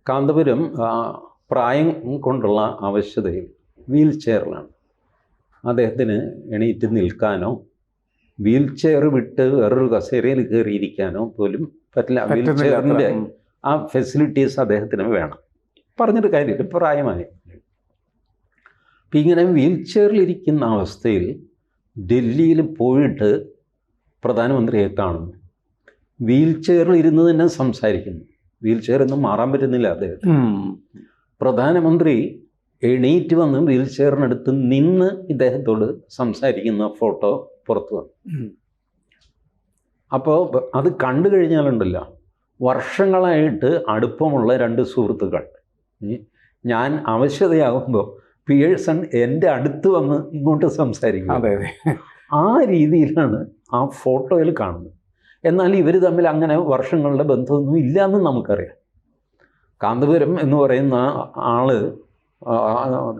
കാന്തപുരം പ്രായം കൊണ്ടുള്ള അവശതയിൽ വീൽ ചെയറിലാണ്. അദ്ദേഹത്തിന് എണീറ്റ് നിൽക്കാനോ വീൽ ചെയർ വിട്ട് വേറൊരു കസേരയിൽ കയറിയിരിക്കാനോ പോലും പറ്റില്ല. വീൽ ചെയറിൻ്റെ ആ ഫെസിലിറ്റീസ് അദ്ദേഹത്തിന് വേണം. പറഞ്ഞിട്ട് കാര്യമില്ല, പ്രായമായി. അപ്പം ഇങ്ങനെ വീൽ ചെയറിലിരിക്കുന്ന അവസ്ഥയിൽ ഡൽഹിയിൽ പോയിട്ട് പ്രധാനമന്ത്രിയെ കാണുന്നു. വീൽ ചെയറിൽ ഇരുന്ന് തന്നെ സംസാരിക്കുന്നു. വീൽ ചെയർ ഒന്നും മാറാൻ പറ്റുന്നില്ല അദ്ദേഹത്തിന്. പ്രധാനമന്ത്രി എണീറ്റ് വന്ന് വീൽ ചെയറിനടുത്ത് നിന്ന് ഇദ്ദേഹത്തോട് സംസാരിക്കുന്ന ഫോട്ടോ പുറത്തു വന്നു. അപ്പോൾ അത് കണ്ടു കഴിഞ്ഞാലുണ്ടല്ലോ, വർഷങ്ങളായിട്ട് അടുപ്പമുള്ള രണ്ട് സുഹൃത്തുക്കൾ, ഞാൻ അവശതയാകുമ്പോൾ പിയേഴ്സൺ എൻ്റെ അടുത്ത് വന്ന് ഇങ്ങോട്ട് സംസാരിക്കും. ആ രീതിയിലാണ് ആ ഫോട്ടോയിൽ കാണുന്നത്. എന്നാൽ ഇവർ തമ്മിൽ അങ്ങനെ വർഷങ്ങളുടെ ബന്ധമൊന്നും ഇല്ലയെന്ന് നമുക്കറിയാം. കാന്തപുരം എന്ന് പറയുന്ന ആൾ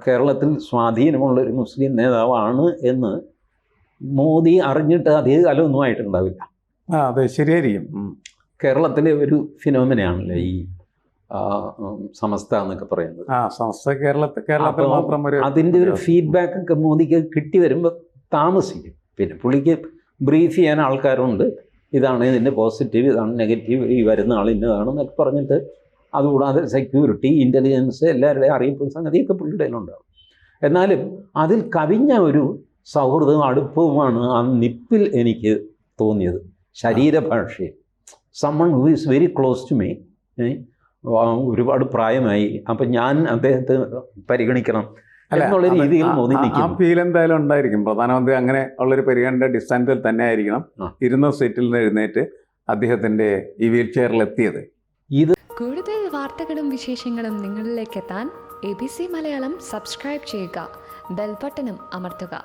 കേരളത്തിൽ സ്വാധീനമുള്ളൊരു മുസ്ലിം നേതാവാണ് എന്ന് മോദി അറിഞ്ഞിട്ട് അധിക കാലമൊന്നും ആയിട്ടുണ്ടാവില്ല. അതെ, ശരിയായിരിക്കും. കേരളത്തിലെ ഒരു ഫിനോമിനയാണല്ലോ ഈ സമസ്ത എന്നൊക്കെ പറയുന്നത്. സമസ്ത കേരളത്തിൽ മാത്രം അതിൻ്റെ ഒരു ഫീഡ്ബാക്ക് ഒക്കെ മോദിക്ക് കിട്ടി വരുമ്പോൾ താമസിക്കും. പിന്നെ പുള്ളിക്ക് ബ്രീഫ് ചെയ്യാൻ ആൾക്കാരുണ്ട്. ഇതാണ് ഇതിൻ്റെ പോസിറ്റീവ്, ഇതാണ് നെഗറ്റീവ്, ഈ വരുന്ന ആൾ ഇന്നതാണെന്നൊക്കെ പറഞ്ഞിട്ട്, അതുകൂടാതെ സെക്യൂരിറ്റി, ഇൻ്റലിജൻസ് എല്ലാവരുടെയും അറിയിപ്പും സംഗതിയൊക്കെ പുള്ളിയുടെ ഉണ്ടാകും. എന്നാലും അതിൽ കവിഞ്ഞ ഒരു സൗഹൃദവും അടുപ്പവുമാണ് ആ നിപ്പിൽ എനിക്ക് തോന്നിയത്. ശരീരഭാഷയിൽ someone who is very close to me, ഒരുപാട് പ്രായമായി, അപ്പം ഞാൻ അദ്ദേഹത്തെ പരിഗണിക്കണം എന്നുള്ള രീതിയിൽ മോദി നിൽക്കും. ആ ഫീൽ എന്തായാലും ഉണ്ടായിരിക്കും. പ്രധാനമന്ത്രി അങ്ങനെ ഉള്ളൊരു പരിഗണനയുടെ ഡിസ്റ്റൻസിൽ തന്നെ ആയിരിക്കണം ഇരുന്ന സീറ്റിൽ നിന്ന് എഴുന്നേറ്റ് അദ്ദേഹത്തിൻ്റെ ഈ വീൽ ചെയറിലെത്തിയത്. ഇത് കൂടുതൽ വാർത്തകളും വിശേഷങ്ങളും നിങ്ങളിലേക്ക് എത്താൻ ABC മലയാളം സബ്സ്ക്രൈബ് ചെയ്യുക, ബെൽ ബട്ടണും അമർത്തുക.